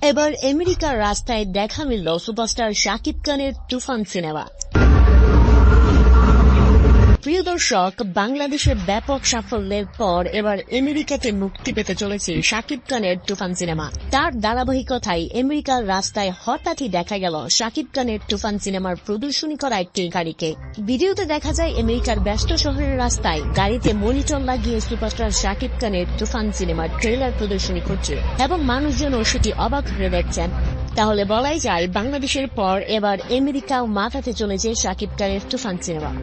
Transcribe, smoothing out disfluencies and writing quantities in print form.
এবার আমেরিকার রাস্তায় দেখা মিলল সুপারস্টার শাকিব খানের তুফান সিনেমা। প্রিয় দর্শক, বাংলাদেশের ব্যাপক সাফল্যের পর এবার আমেরিকাতে মুক্তি পেতে চলেছে শাকিব খানের তুফান সিনেমা। তার ধারাবাহিকতায় আমেরিকার রাস্তায় হঠাৎই দেখা গেল শাকিব খানের তুফান সিনেমার প্রদর্শনী করা একটি গাড়িকে। ভিডিওতে দেখা যায় আমেরিকার ব্যস্ত শহরের রাস্তায় গাড়িতে মনিটর লাগিয়ে সুপারস্টার শাকিব খানের তুফান সিনেমার ট্রেলার প্রদর্শনী করছে এবং মানুষজনও সেটি অবাক হয়ে দেখছেন। তাহলে বলাই যায় বাংলাদেশের পর এবার আমেরিকাও মাথাতে চলেছে শাকিব খানের তুফান সিনেমা।